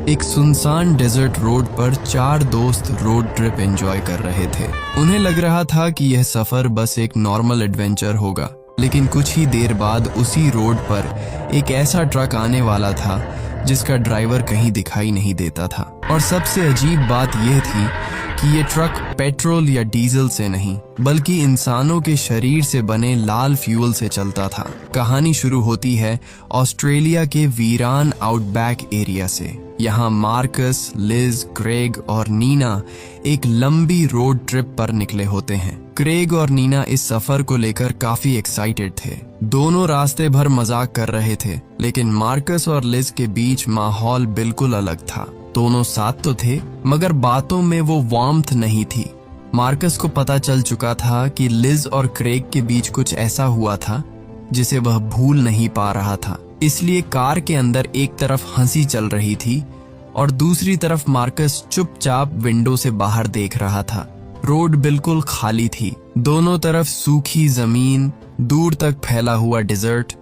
एक सुनसान desert road पर 4 दोस्त रोड ट्रिप एंजॉय कर रहे थे। उन्हें लग रहा था कि यह सफर बस एक नॉर्मल एडवेंचर होगा, लेकिन कुछ ही देर बाद उसी रोड पर एक ऐसा ट्रक आने वाला था जिसका ड्राइवर कहीं दिखाई नहीं देता था। और सबसे अजीब बात यह थी कि ये ट्रक पेट्रोल या डीजल से नहीं बल्कि इंसानों के शरीर से बने लाल फ्यूल से चलता था। कहानी शुरू होती है ऑस्ट्रेलिया के वीरान आउटबैक एरिया से। यहाँ मार्कस, लिज, क्रेग और नीना एक लंबी रोड ट्रिप पर निकले होते हैं। क्रेग और नीना इस सफर को लेकर काफी एक्साइटेड थे। दोनों रास्ते भर मजाक कर रहे थे, लेकिन मार्कस और लिज के बीच माहौल बिल्कुल अलग था। दोनों साथ तो थे, मगर बातों में वो वार्मथ नहीं थी। मार्कस को पता चल चुका था कि लिज और क्रेग के बीच कुछ ऐसा हुआ था जिसे वह भूल नहीं पा रहा था। इसलिए कार के अंदर एक तरफ हंसी चल रही थी और दूसरी तरफ मार्कस चुपचाप विंडो से बाहर देख रहा था। रोड बिल्कुल खाली थी, दोनों तरफ सूखी जमीन, दूर तक फैला हुआ डेजर्ट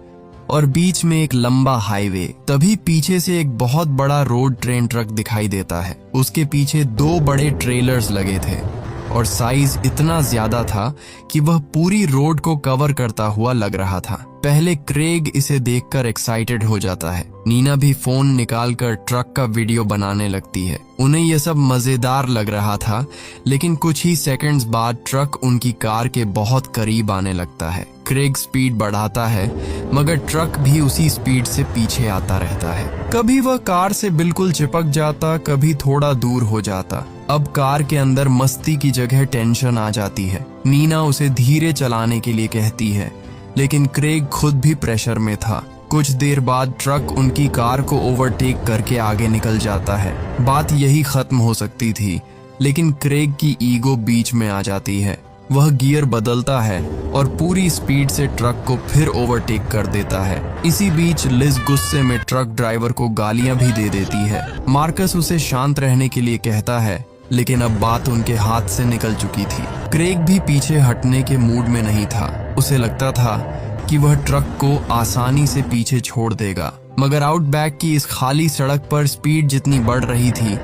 और बीच में एक लंबा हाईवे। तभी पीछे से एक बहुत बड़ा रोड ट्रेन ट्रक दिखाई देता है। उसके पीछे 2 बड़े ट्रेलर्स लगे थे और साइज इतना ज्यादा था कि वह पूरी रोड को कवर करता हुआ लग रहा था। पहले क्रेग इसे देखकर एक्साइटेड हो जाता है। नीना भी फोन निकालकर ट्रक का वीडियो बनाने लगती है। उन्हें यह सब मजेदार लग रहा था, लेकिन कुछ ही सेकंड्स बाद ट्रक उनकी कार के बहुत करीब आने लगता है। क्रेग स्पीड बढ़ाता है, मगर ट्रक भी उसी स्पीड से पीछे आता रहता है। कभी वह कार से बिल्कुल चिपक जाता, कभी थोड़ा दूर हो जाता। अब कार के अंदर मस्ती की जगह टेंशन आ जाती है। नीना उसे धीरे चलाने के लिए कहती है, लेकिन क्रेग खुद भी प्रेशर में था। कुछ देर बाद ट्रक उनकी कार को ओवरटेक करके आगे निकल जाता है। बात यही खत्म हो सकती थी, लेकिन क्रेग की ईगो बीच में आ जाती है। वह गियर बदलता है और पूरी स्पीड से ट्रक को फिर ओवरटेक कर देता है। इसी बीच लिज गुस्से में ट्रक ड्राइवर को गालियां भी दे देती है। मार्कस उसे शांत रहने के लिए कहता है, लेकिन अब बात उनके हाथ से निकल चुकी थी। क्रेग भी पीछे हटने के मूड में नहीं था। उसे लगता था कि वह ट्रक को आसानी से पीछे छोड़ देगा, मगर आउटबैक की इस खाली सड़क पर स्पीड जितनी बढ़ रही थी,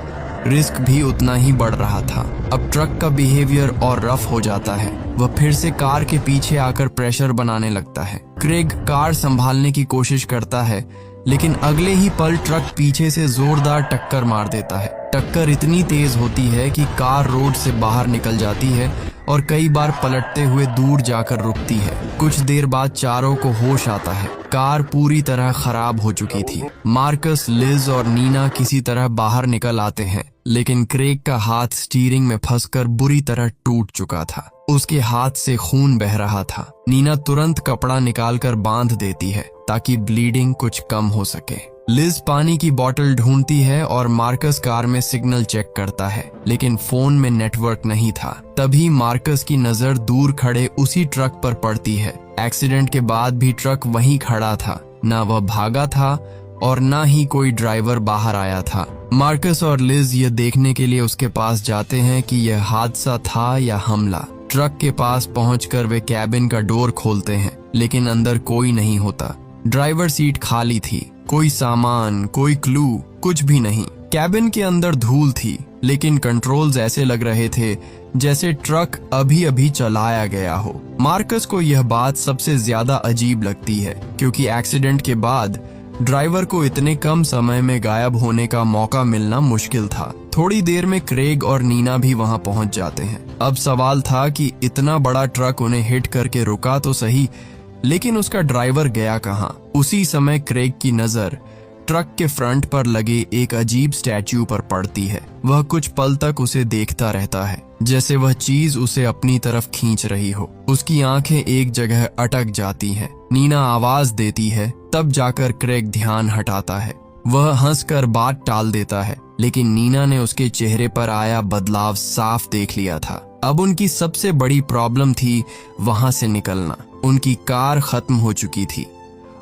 रिस्क भी उतना ही बढ़ रहा था। अब ट्रक का बिहेवियर और रफ हो जाता है। वह फिर से कार के पीछे आकर प्रेशर बनाने लगता है। क्रेग कार संभालने की कोशिश करता है, लेकिन अगले ही पल ट्रक पीछे से जोरदार टक्कर मार देता है। टक्कर इतनी तेज होती है कि कार रोड से बाहर निकल जाती है और कई बार पलटते हुए दूर जाकर रुकती है। कुछ देर बाद चारों को होश आता है। कार पूरी तरह खराब हो चुकी थी। मार्कस, लिज और नीना किसी तरह बाहर निकल आते हैं, लेकिन क्रेग का हाथ स्टीयरिंग में फंसकर बुरी तरह टूट चुका था। उसके हाथ से खून बह रहा था। नीना तुरंत कपड़ा निकालकर बांध देती है ताकि ब्लीडिंग कुछ कम हो सके। लिज पानी की बोतल ढूंढती है और मार्कस कार में सिग्नल चेक करता है, लेकिन फोन में नेटवर्क नहीं था। तभी मार्कस की नजर दूर खड़े उसी ट्रक पर पड़ती है। एक्सीडेंट के बाद भी ट्रक वहीं खड़ा था। ना वह भागा था और ना ही कोई ड्राइवर बाहर आया था। मार्कस और लिज ये देखने के लिए उसके पास जाते हैं कि यह हादसा था या हमला। ट्रक के पास पहुंचकर वे कैबिन का डोर खोलते हैं, लेकिन अंदर कोई नहीं होता। ड्राइवर सीट खाली थी। कोई सामान, कोई क्लू, कुछ भी नहीं। कैबिन के अंदर धूल थी, लेकिन कंट्रोल्स ऐसे लग रहे थे जैसे ट्रक अभी अभी चलाया गया हो। मार्कस को यह बात सबसे ज्यादा अजीब लगती है, क्योंकि एक्सीडेंट के बाद ड्राइवर को इतने कम समय में गायब होने का मौका मिलना मुश्किल था। थोड़ी देर में क्रेग और नीना भी वहां पहुंच जाते हैं। अब सवाल था कि इतना बड़ा ट्रक उन्हें हिट करके रुका तो सही, लेकिन उसका ड्राइवर गया कहां? उसी समय क्रेग की नजर ट्रक के फ्रंट पर लगे एक अजीब स्टैच्यू पर पड़ती है। वह कुछ पल तक उसे देखता रहता है, जैसे वह चीज उसे अपनी तरफ खींच रही हो। उसकी आंखें एक जगह अटक जाती हैं। नीना आवाज देती है, तब जाकर क्रेग ध्यान हटाता है। वह हंसकर बात टाल देता है, लेकिन नीना ने उसके चेहरे पर आया बदलाव साफ देख लिया था। अब उनकी सबसे बड़ी प्रॉब्लम थी वहां से निकलना। उनकी कार खत्म हो चुकी थी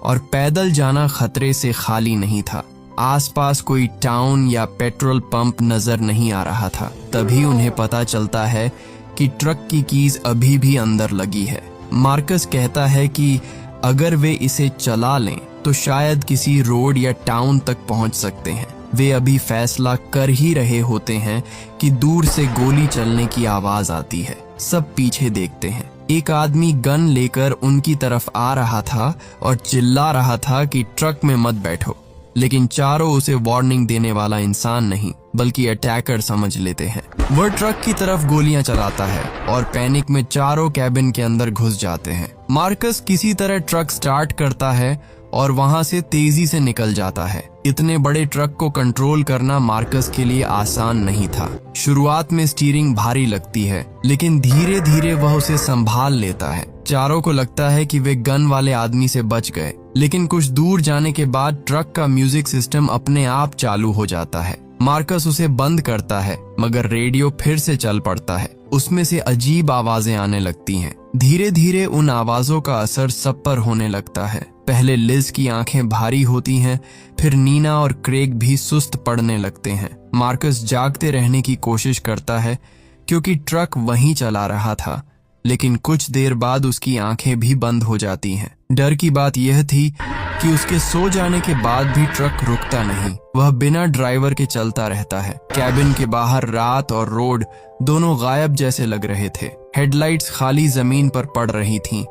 और पैदल जाना खतरे से खाली नहीं था। आसपास कोई टाउन या पेट्रोल पंप नजर नहीं आ रहा था। तभी उन्हें पता चलता है कि ट्रक की कीज अभी भी अंदर लगी है। मार्कस कहता है कि अगर वे इसे चला लें तो शायद किसी रोड या टाउन तक पहुंच सकते हैं। वे अभी फैसला कर ही रहे होते हैं कि दूर से गोली चलने की आवाज आती है। सब पीछे देखते हैं। एक आदमी गन लेकर उनकी तरफ आ रहा था और चिल्ला रहा था कि ट्रक में मत बैठो, लेकिन चारों उसे वार्निंग देने वाला इंसान नहीं बल्कि अटैकर समझ लेते हैं। वह ट्रक की तरफ गोलियां चलाता है और पैनिक में चारों कैबिन के अंदर घुस जाते हैं। मार्कस किसी तरह ट्रक स्टार्ट करता है और वहां से तेजी से निकल जाता है। इतने बड़े ट्रक को कंट्रोल करना मार्कस के लिए आसान नहीं था। शुरुआत में स्टीयरिंग भारी लगती है, लेकिन धीरे धीरे वह उसे संभाल लेता है। चारों को लगता है कि वे गन वाले आदमी से बच गए, लेकिन कुछ दूर जाने के बाद ट्रक का म्यूजिक सिस्टम अपने आप चालू हो जाता है। मार्कस उसे बंद करता है, मगर रेडियो फिर से चल पड़ता है। उसमें से अजीब आवाजें आने लगती हैं। धीरे धीरे उन आवाजों का असर सब पर होने लगता है। पहले लिज की आंखें भारी होती हैं, फिर नीना और क्रेग भी सुस्त पड़ने लगते हैं। मार्कस जागते रहने की कोशिश करता है क्योंकि ट्रक वहीं चला रहा था, लेकिन कुछ देर बाद उसकी आंखें भी बंद हो जाती हैं। डर की बात यह थी कि उसके सो जाने के बाद भी ट्रक रुकता नहीं। वह बिना ड्राइवर के चलता रहता है। कैबिन के बाहर रात और रोड दोनों गायब जैसे लग रहे थे। हेडलाइट्स खाली जमीन पर पड़ रही थीं,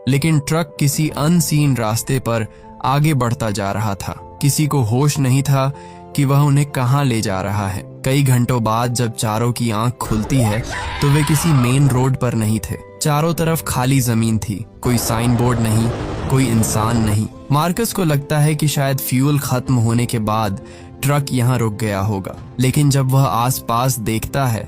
लेकिन ट्रक किसी अनसीन रास्ते पर आगे बढ़ता जा रहा था। किसी को होश नहीं था कि वह उन्हें कहां ले जा रहा है। कई घंटों बाद जब चारों की आंख खुलती है तो वे किसी मेन रोड पर नहीं थे। चारों तरफ खाली जमीन थी, कोई साइन बोर्ड नहीं, कोई इंसान नहीं। मार्कस को लगता है कि शायद फ्यूल खत्म होने के बाद ट्रक यहाँ रुक गया होगा, लेकिन जब वह आसपास देखता है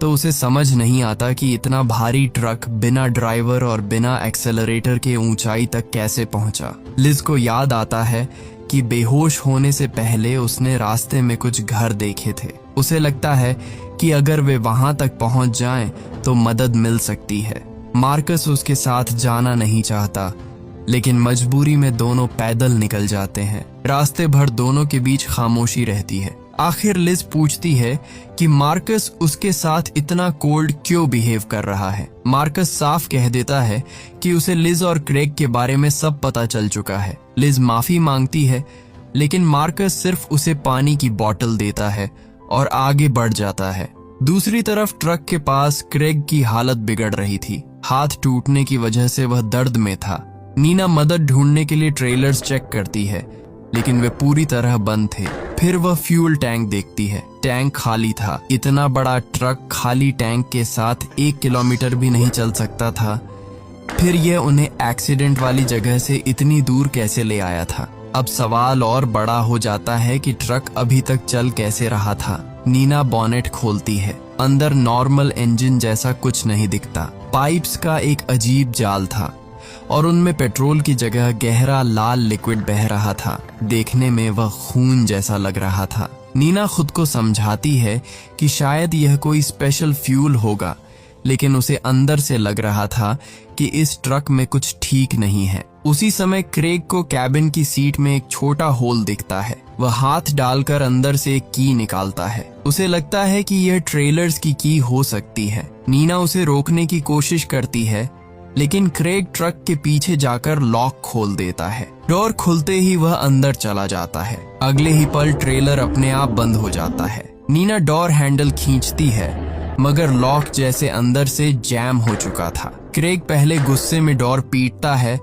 तो उसे समझ नहीं आता कि इतना भारी ट्रक बिना ड्राइवर और बिना एक्सेलरेटर के ऊंचाई तक कैसे पहुंचा। लिज को याद आता है कि बेहोश होने से पहले उसने रास्ते में कुछ घर देखे थे। उसे लगता है कि अगर वे वहां तक पहुंच जाएं तो मदद मिल सकती है। मार्कस उसके साथ जाना नहीं चाहता, लेकिन मजबूरी में दोनों पैदल निकल जाते हैं। रास्ते भर दोनों के बीच खामोशी रहती है। आखिर लिज पूछती है कि मार्कस उसके साथ इतना कोल्ड क्यों बिहेव कर रहा है। मार्कस साफ कह देता है कि उसे लिज और क्रेग के बारे में सब पता चल चुका है। लिज माफी मांगती है, लेकिन मार्कस सिर्फ उसे पानी की बोतल देता है और आगे बढ़ जाता है। दूसरी तरफ ट्रक के पास क्रेग की हालत बिगड़ रही थी। हाथ टूटने की वजह से वह दर्द में था। नीना मदद ढूंढने के लिए ट्रेलर्स चेक करती है, लेकिन वे पूरी तरह बंद थे। फिर वह फ्यूल टैंक देखती है। टैंक खाली था। इतना बड़ा ट्रक खाली टैंक के साथ 1 किलोमीटर भी नहीं चल सकता था। फिर यह उन्हें एक्सीडेंट वाली जगह से इतनी दूर कैसे ले आया था। अब सवाल और बड़ा हो जाता है कि ट्रक अभी तक चल कैसे रहा था। नीना बॉनेट खोलती है। अंदर नॉर्मल इंजन जैसा कुछ नहीं दिखता। पाइप्स का एक अजीब जाल था और उनमें पेट्रोल की जगह गहरा लाल लिक्विड बह रहा था। देखने में वह खून जैसा लग रहा था। नीना खुद को समझाती है कि शायद यह कोई स्पेशल फ्यूल होगा, लेकिन उसे अंदर से लग रहा था कि इस ट्रक में कुछ ठीक नहीं है। उसी समय क्रेग को कैबिन की सीट में एक छोटा होल दिखता है। वह हाथ डालकर अंदर से एक की निकालता है। उसे लगता है कि यह ट्रेलर्स की की हो सकती है। नीना उसे रोकने की कोशिश करती है, लेकिन क्रेग ट्रक के पीछे जाकर लॉक खोल देता है। डोर खुलते ही वह अंदर चला जाता है। अगले ही पल ट्रेलर अपने आप बंद हो जाता है। नीना डोर हैंडल खींचती है, मगर लॉक जैसे अंदर से जैम हो चुका था। क्रेग पहले गुस्से में डोर पीटता है,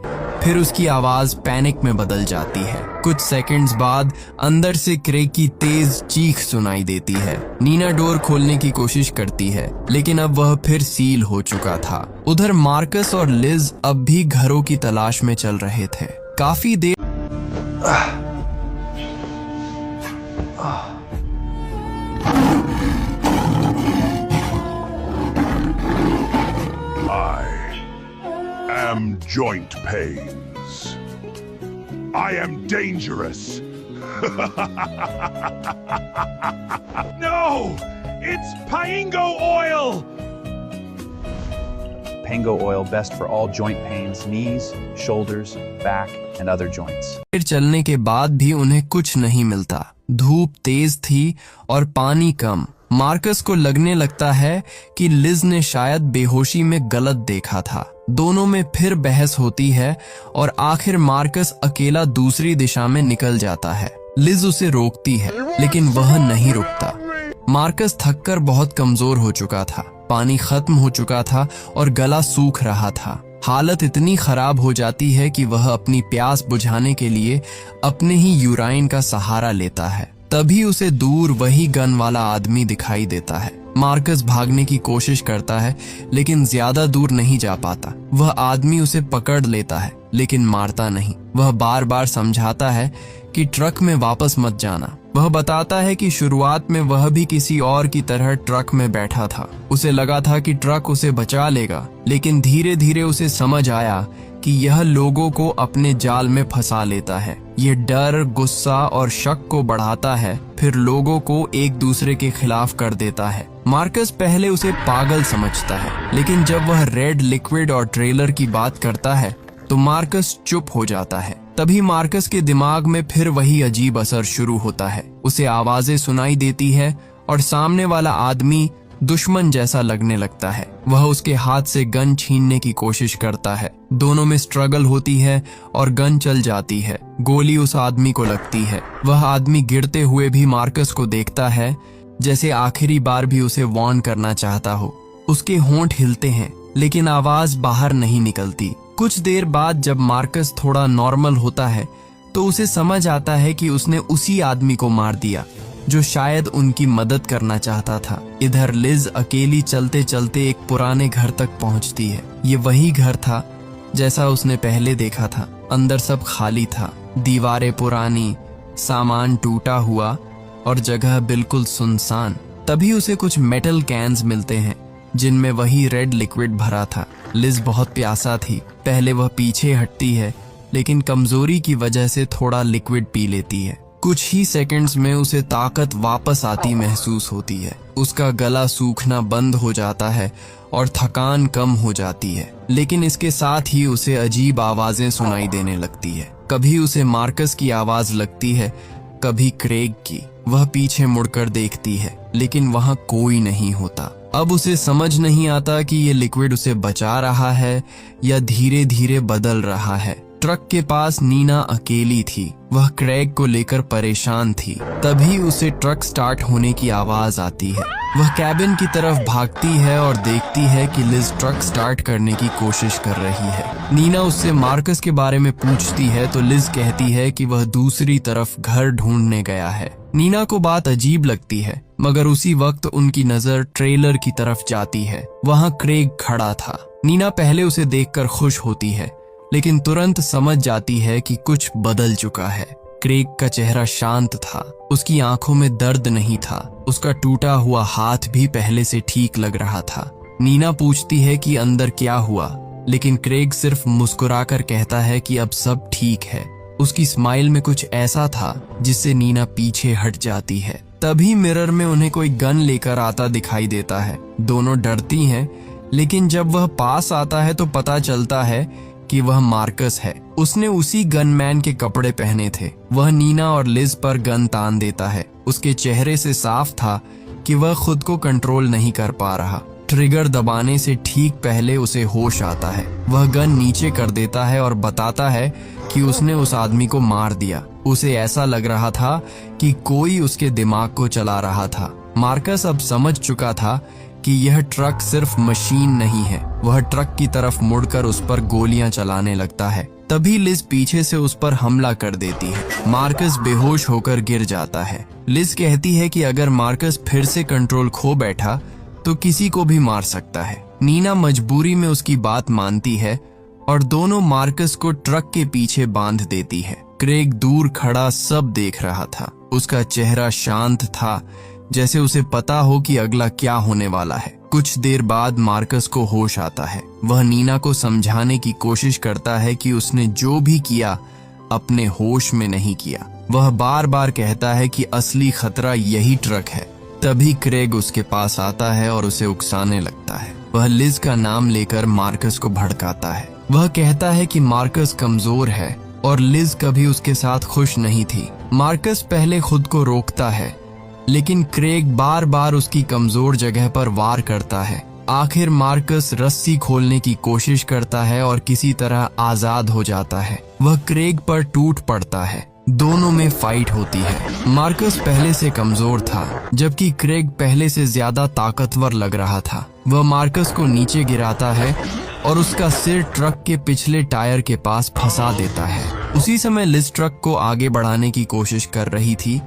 फिर उसकी आवाज पैनिक में बदल जाती है। कुछ सेकंड्स बाद अंदर से क्रेग की तेज चीख सुनाई देती है। नीना डोर खोलने की कोशिश करती है, लेकिन अब वह फिर सील हो चुका था। उधर मार्कस और लिज अब भी घरों की तलाश में चल रहे थे। काफी देर Joint pains. I am dangerous. No! It's Paingo oil! Pango oil best for all joint pains, knees, shoulders, back, and other joints. फिर चलने के बाद भी उन्हें कुछ नहीं मिलता। धूप तेज थी और पानी कम। मार्कस को लगने लगता है कि लिज ने शायद बेहोशी में गलत देखा था। दोनों में फिर बहस होती है और आखिर मार्कस अकेला दूसरी दिशा में निकल जाता है। लिज उसे रोकती है, लेकिन वह नहीं रुकता। मार्कस थककर बहुत कमजोर हो चुका था, पानी खत्म हो चुका था और गला सूख रहा था। हालत इतनी खराब हो जाती है कि वह अपनी प्यास बुझाने के लिए अपने ही यूराइन का सहारा लेता है। तभी उसे दूर वही गन वाला आदमी दिखाई देता है। मार्कस भागने की कोशिश करता है, लेकिन ज्यादा दूर नहीं जा पाता। वह आदमी उसे पकड़ लेता है, लेकिन मारता नहीं। वह बार बार समझाता है कि ट्रक में वापस मत जाना। वह बताता है कि शुरुआत में वह भी किसी और की तरह ट्रक में बैठा था। उसे लगा था कि ट्रक उसे बचा लेगा, लेकिन धीरे धीरे उसे समझ आया कि यह लोगों को अपने जाल में फंसा लेता है। यह डर, गुस्सा और शक को बढ़ाता है, फिर लोगों को एक दूसरे के खिलाफ कर देता है। मार्कस पहले उसे पागल समझता है, लेकिन जब वह रेड लिक्विड और ट्रेलर की बात करता है तो मार्कस चुप हो जाता है। तभी मार्कस के दिमाग में फिर वही अजीब असर शुरू होता है। उसे आवाजें सुनाई देती है और सामने वाला आदमी दुश्मन जैसा लगने लगता है। वह उसके हाथ से गन छीनने की कोशिश करता है। दोनों में स्ट्रगल होती है और गन चल जाती है। गोली उस आदमी को लगती है। वह आदमी गिरते हुए भी मार्कस को देखता है, जैसे आखिरी बार भी उसे वार्न करना चाहता हो। उसके होंठ हिलते हैं, लेकिन आवाज बाहर नहीं निकलती। कुछ देर बाद जब मार्कस थोड़ा नॉर्मल होता है तो उसे समझ आता है कि उसने उसी आदमी को मार दिया जो शायद उनकी मदद करना चाहता था। इधर लिज अकेली चलते चलते एक पुराने घर तक पहुंचती है। ये वही घर था जैसा उसने पहले देखा था। अंदर सब खाली था, दीवारें पुरानी, सामान टूटा हुआ और जगह बिल्कुल सुनसान। तभी उसे कुछ मेटल कैन्स मिलते हैं जिनमें वही रेड लिक्विड भरा था। लिज बहुत प्यासा थी। पहले वह पीछे हटती है, लेकिन कमजोरी की वजह से थोड़ा लिक्विड पी लेती है। कुछ ही सेकंड्स में उसे ताकत वापस आती महसूस होती है। उसका गला सूखना बंद हो जाता है और थकान कम हो जाती है, लेकिन इसके साथ ही उसे अजीब आवाजें सुनाई देने लगती है। कभी उसे मार्कस की आवाज लगती है, कभी क्रेग की। वह पीछे मुड़कर देखती है, लेकिन वहां कोई नहीं होता। अब उसे समझ नहीं आता कि ये लिक्विड उसे बचा रहा है या धीरे धीरे बदल रहा है। ट्रक के पास नीना अकेली थी। वह क्रेग को लेकर परेशान थी। तभी उसे ट्रक स्टार्ट होने की आवाज आती है। वह कैबिन की तरफ भागती है और देखती है कि लिज ट्रक स्टार्ट करने की कोशिश कर रही है। नीना उससे मार्कस के बारे में पूछती है तो लिज कहती है कि वह दूसरी तरफ घर ढूंढने गया है। नीना को बात अजीब लगती है, मगर उसी वक्त उनकी नजर ट्रेलर की तरफ जाती है। वहां क्रेग खड़ा था। नीना पहले उसे देखकर खुश होती है, लेकिन तुरंत समझ जाती है कि कुछ बदल चुका है। क्रेग का चेहरा शांत था। उसकी आंखों में दर्द नहीं था। उसका टूटा हुआ हाथ भी पहले से ठीक लग रहा था। नीना पूछती है कि अंदर क्या हुआ, लेकिन क्रेग सिर्फ मुस्कुराकर कहता है कि अब सब ठीक है। उसकी स्माइल में कुछ ऐसा था जिससे नीना पीछे हट जाती है। तभी मिरर में उन्हें कोई गन लेकर आता दिखाई देता है। दोनों डरती हैं, लेकिन जब वह पास आता है तो पता चलता है कि वह मार्कस है। उसने उसी गनमैन के कपड़े पहने थे। वह नीना और लिज पर गन तान देता है। उसके चेहरे से साफ था कि वह खुद को कंट्रोल नहीं कर पा रहा। ट्रिगर दबाने से ठीक पहले उसे होश आता है। वह गन नीचे कर देता है और बताता है कि उसने उस आदमी को मार दिया। उसे ऐसा लग रहा था कि कोई उसके दिमाग को चला रहा था। मार्कस अब समझ चुका था कि यह ट्रक सिर्फ मशीन नहीं है। वह ट्रक की तरफ मुड़कर उस पर गोलियां चलाने लगता है। तभी लिज पीछे से उस पर हमला कर देती है। मार्कस बेहोश होकर गिर जाता है। लिज कहती है कि अगर मार्कस फिर से कंट्रोल खो बैठा तो किसी को भी मार सकता है। नीना मजबूरी में उसकी बात मानती है और दोनों मार्कस को ट्रक के पीछे बांध देती है। क्रेग दूर खड़ा सब देख रहा था। उसका चेहरा शांत था, जैसे उसे पता हो कि अगला क्या होने वाला है। कुछ देर बाद मार्कस को होश आता है। वह नीना को समझाने की कोशिश करता है कि उसने जो भी किया अपने होश में नहीं किया। वह बार बार कहता है कि असली खतरा यही ट्रक है। तभी क्रेग उसके पास आता है और उसे उकसाने लगता है। वह लिज का नाम लेकर मार्कस को भड़काता है। वह कहता है कि मार्कस कमजोर है और लिज कभी उसके साथ खुश नहीं थी। मार्कस पहले खुद को रोकता है, लेकिन क्रेग बार बार उसकी कमजोर जगह पर वार करता है। आखिर मार्कस रस्सी खोलने की कोशिश करता है और किसी तरह आजाद हो जाता है। वह क्रेग पर टूट पड़ता है, दोनों में फाइट होती है। मार्कस पहले से कमजोर था, जबकि क्रेग पहले से ज्यादा ताकतवर लग रहा था। वह मार्कस को नीचे गिराता है और उसका सिर ट्रक के पिछले टायर के पास फंसा देता है। उसी समय लिज ट्रक को आगे बढ़ाने की कोशिश कर रही थी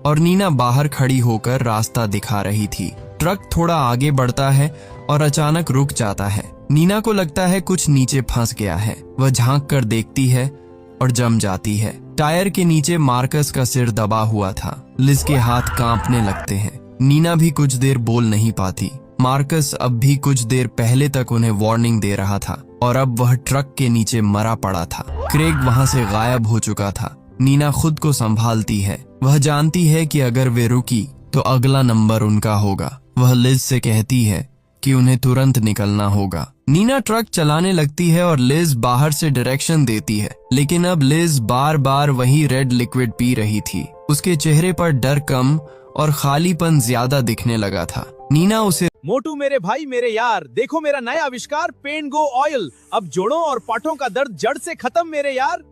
और नीना बाहर खड़ी होकर रास्ता दिखा रही थी। ट्रक थोड़ा आगे बढ़ता है और अचानक रुक जाता है। नीना को लगता है कुछ नीचे फंस गया है। वह झांक कर देखती है और जम जाती है। टायर के नीचे मार्कस का सिर दबा हुआ था। लिज के हाथ कांपने लगते हैं। नीना भी कुछ देर बोल नहीं पाती। मार्कस अब भी कुछ देर पहले तक उन्हें वार्निंग दे रहा था और अब वह ट्रक के नीचे मरा पड़ा था। क्रेग वहां से गायब हो चुका था। नीना खुद को संभालती है। वह जानती है कि अगर वे रुकी तो अगला नंबर उनका होगा। वह लिज से कहती है कि उन्हें तुरंत निकलना होगा। नीना ट्रक चलाने लगती है और लिज बाहर से डायरेक्शन देती है, लेकिन अब लिज बार बार वही रेड लिक्विड पी रही थी। उसके चेहरे पर डर कम और खालीपन ज्यादा दिखने लगा था। नीना उसे मोटू मेरे भाई मेरे यार, देखो मेरा नया आविष्कार पेन गो ऑयल। अब जोड़ों और पाठों का दर्द जड़ से खत्म मेरे यार।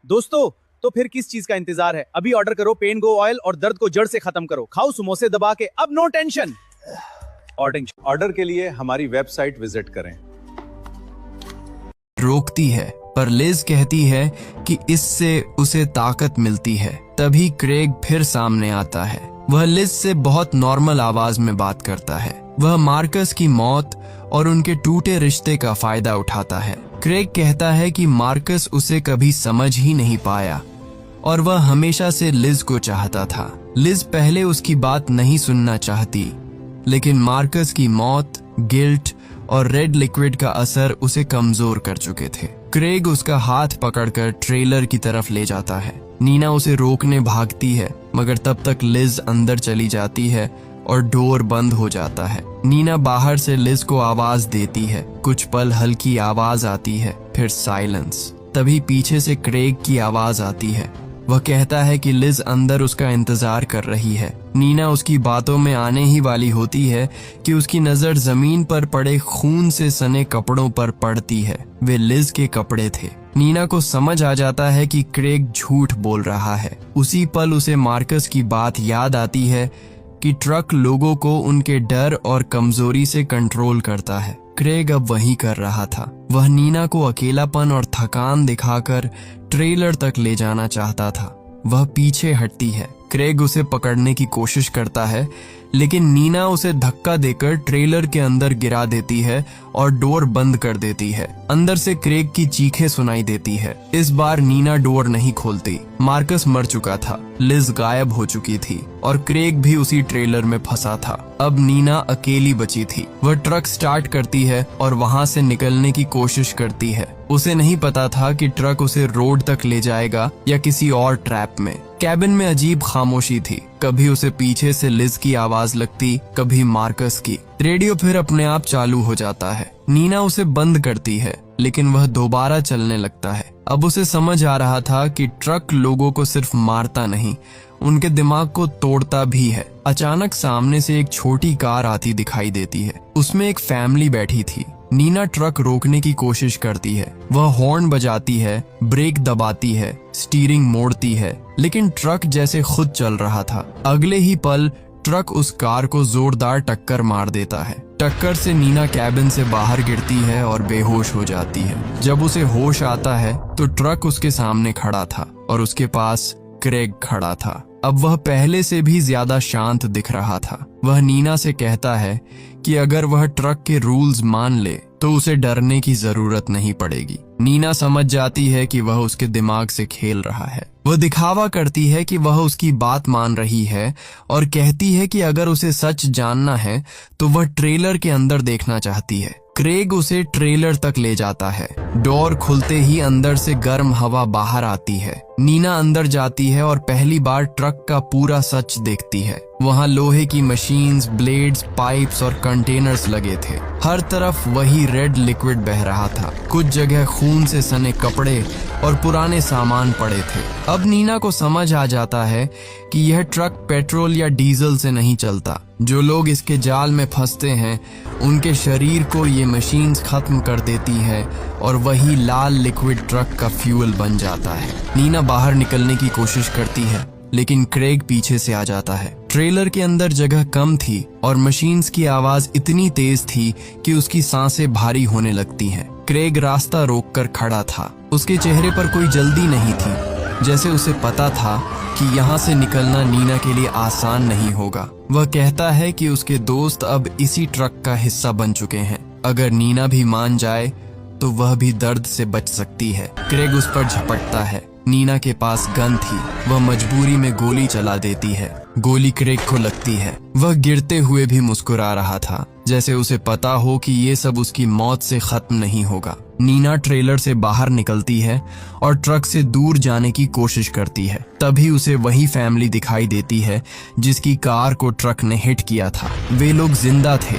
दोस्तों, तो फिर किस चीज का इंतजार है? अभी ऑर्डर करो पेन गो ऑयल और दर्द को जड़ से खत्म करो। खाओ समोसे दबा के, अब नो टेंशन। ऑर्डर के लिए हमारी वेबसाइट विजिट करें। रोकती है, पर लिज कहती है कि इससे उसे ताकत मिलती है। तभी क्रेग फिर सामने आता है। वह लिज से बहुत नॉर्मल आवाज में बात करता है। वह मार्कस की मौत और उनके टूटे रिश्ते का फायदा उठाता है। क्रेग कहता है कि मार्कस उसे कभी समझ ही नहीं पाया और वह हमेशा से लिज को चाहता था। लिज पहले उसकी बात नहीं सुनना चाहती, लेकिन मार्कस की मौत, गिल्ट और रेड लिक्विड का असर उसे कमजोर कर चुके थे। क्रेग उसका हाथ पकड़कर ट्रेलर की तरफ ले जाता है। नीना उसे रोकने भागती है, मगर तब तक लिज अंदर चली जाती है और डोर बंद हो जाता है। नीना बाहर से लिज को आवाज देती है। कुछ पल हल्की आवाज आती है, फिर साइलेंस। तभी पीछे से क्रेग की आवाज आती है। वह कहता है कि लिज अंदर उसका इंतजार कर रही है। नीना उसकी बातों में आने ही वाली होती है कि उसकी नजर जमीन पर पड़े खून से सने कपड़ों पर पड़ती है। वे लिज के कपड़े थे। नीना को समझ आ जाता है कि क्रेग झूठ बोल रहा है। उसी पल उसे मार्कस की बात याद आती है कि ट्रक लोगों को उनके डर और कमजोरी से कंट्रोल करता है। क्रेग अब वही कर रहा था। वह नीना को अकेलापन और थकान दिखाकर ट्रेलर तक ले जाना चाहता था। वह पीछे हटती है। क्रेग उसे पकड़ने की कोशिश करता है, लेकिन नीना उसे धक्का देकर ट्रेलर के अंदर गिरा देती है और डोर बंद कर देती है। अंदर से क्रेग की चीखें सुनाई देती है। इस बार नीना डोर नहीं खोलती। मार्कस मर चुका था, लिज गायब हो चुकी थी और क्रेग भी उसी ट्रेलर में फंसा था। अब नीना अकेली बची थी। वह ट्रक स्टार्ट करती है और वहां से निकलने की कोशिश करती है। उसे नहीं पता था कि ट्रक उसे रोड तक ले जाएगा या किसी और ट्रैप में। कैबिन में अजीब खामोशी थी। कभी उसे पीछे से लिज की आवाज लगती, कभी मार्कस की। रेडियो फिर अपने आप चालू हो जाता है। नीना उसे बंद करती है, लेकिन वह दोबारा चलने लगता है। अब उसे समझ आ रहा था कि ट्रक लोगों को सिर्फ मारता नहीं, उनके दिमाग को तोड़ता भी है। अचानक सामने से एक छोटी कार आती दिखाई देती है। उसमें एक फैमिली बैठी थी। नीना ट्रक रोकने की कोशिश करती है। वह हॉर्न बजाती है, ब्रेक दबाती है, स्टीयरिंग मोड़ती है, लेकिन ट्रक जैसे खुद चल रहा था। अगले ही पल ट्रक उस कार को जोरदार टक्कर मार देता है। टक्कर से नीना कैबिन से बाहर गिरती है और बेहोश हो जाती है। जब उसे होश आता है तो ट्रक उसके सामने खड़ा था और उसके पास क्रेग खड़ा था। अब वह पहले से भी ज्यादा शांत दिख रहा था। वह नीना से कहता है कि अगर वह ट्रक के रूल्स मान ले तो उसे डरने की जरूरत नहीं पड़ेगी। नीना समझ जाती है कि वह उसके दिमाग से खेल रहा है। वह दिखावा करती है कि वह उसकी बात मान रही है और कहती है कि अगर उसे सच जानना है तो वह ट्रेलर के अंदर देखना चाहती है। क्रेग उसे ट्रेलर तक ले जाता है। डोर खुलते ही अंदर से गर्म हवा बाहर आती है। नीना अंदर जाती है और पहली बार ट्रक का पूरा सच देखती है। वहाँ लोहे की मशीन्स, ब्लेड्स, पाइप्स और कंटेनर्स लगे थे। हर तरफ वही रेड लिक्विड बह रहा था। कुछ जगह खून से सने कपड़े और पुराने सामान पड़े थे। अब नीना को समझ आ जाता है कि यह ट्रक पेट्रोल या डीजल से नहीं चलता। जो लोग इसके जाल में फंसते हैं उनके शरीर को ये मशीन्स खत्म कर देती है और वही लाल लिक्विड ट्रक का फ्यूल बन जाता है। नीना बाहर निकलने की कोशिश करती है लेकिन क्रेग पीछे से आ जाता है। ट्रेलर के अंदर जगह कम थी और मशीन्स की आवाज इतनी तेज थी कि उसकी सांसें भारी होने लगती हैं। क्रेग रास्ता रोककर खड़ा था। उसके चेहरे पर कोई जल्दी नहीं थी, जैसे उसे पता था कि यहाँ से निकलना नीना के लिए आसान नहीं होगा। वह कहता है कि उसके दोस्त अब इसी ट्रक का हिस्सा बन चुके हैं। अगर नीना भी मान जाए तो वह भी दर्द से बच सकती है। क्रेग उस पर झपटता है। नीना के पास गन थी। वह मजबूरी में गोली चला देती है। गोली क्रेग को लगती है। वह गिरते हुए भी मुस्कुरा रहा था, जैसे उसे पता हो कि ये सब उसकी मौत से खत्म नहीं होगा। नीना ट्रेलर से बाहर निकलती है और ट्रक से दूर जाने की कोशिश करती है। तभी उसे वही फैमिली दिखाई देती है जिसकी कार को ट्रक ने हिट किया था। वे लोग जिंदा थे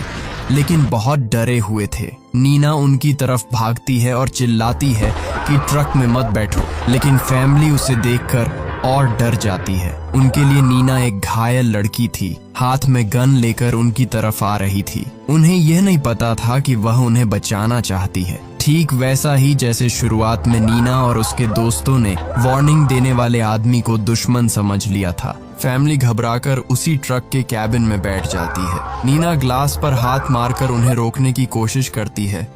लेकिन बहुत डरे हुए थे। नीना उनकी तरफ भागती है और चिल्लाती है कि ट्रक में मत बैठो, लेकिन फैमिली उसे देखकर और डर जाती है। उनके लिए नीना एक घायल लड़की थी, हाथ में गन लेकर उनकी तरफ आ रही थी। उन्हें यह नहीं पता था कि वह उन्हें बचाना चाहती है। ठीक वैसा ही जैसे शुरुआत में नीना और उसके दोस्तों ने वार्निंग देने वाले आदमी को दुश्मन समझ लिया था। फैमिली घबराकर उसी ट्रक के कैबिन में बैठ जाती है। नीना ग्लास पर हाथ मारकर उन्हें रोकने की कोशिश करती है,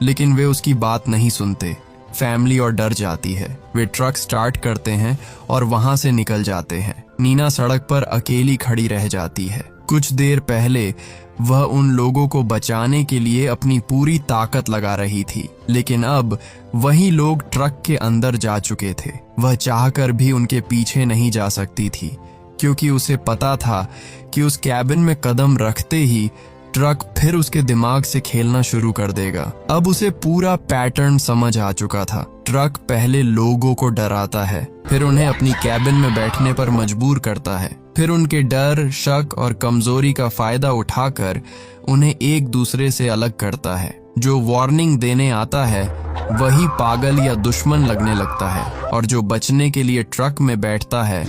लेकिन वे उसकी बात नहीं सुनते। फैमिली और डर जाती है। वे ट्रक स्टार्ट करते हैं और वहां से निकल जाते हैं। नीना सड़क पर अकेली खड़ी रह जाती है। कुछ देर पहले वह उन लोगों को बचाने के लिए अपनी पूरी ताकत लगा रही थी, लेकिन अब वही लोग ट्रक के अंदर जा चुके थे। वह चाहकर भी उनके पीछे नहीं जा सकती थी, क्योंकि उसे पता था कि उस कैबिन में कदम रखते ही ट्रक फिर उसके दिमाग से खेलना शुरू कर देगा। अब उसे पूरा पैटर्न समझ आ चुका था। ट्रक पहले लोगों को डराता है, फिर उन्हें अपनी कैबिन में बैठने पर मजबूर करता है, फिर उनके डर, शक और कमजोरी का फायदा उठाकर उन्हें एक दूसरे से अलग करता है। जो वार्निंग देने आता है वही पागल या दुश्मन लगने लगता है, और जो बचने के लिए ट्रक में बैठता है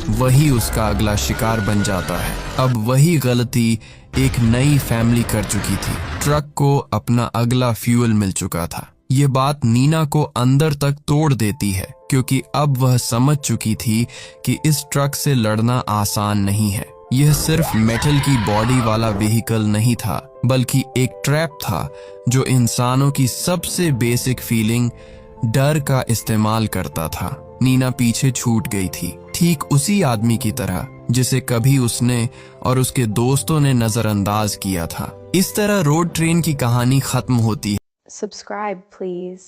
वही उसका अगला शिकार बन जाता है। अब वही गलती एक नई फैमिली कर चुकी थी। ट्रक को अपना अगला फ्यूल मिल चुका था। ये बात नीना को अंदर तक तोड़ देती है, क्योंकि अब वह समझ चुकी थी कि इस ट्रक से लड़ना आसान नहीं है। यह सिर्फ मेटल की बॉडी वाला व्हीकल नहीं था, बल्कि एक ट्रैप था जो इंसानों की सबसे बेसिक फीलिंग, डर का इस्तेमाल करता था। नीना पीछे छूट गई थी, ठीक उसी आदमी की तरह जिसे कभी उसने और उसके दोस्तों ने नजरअंदाज किया था। इस तरह रोड ट्रेन की कहानी खत्म होती है। Subscribe, please.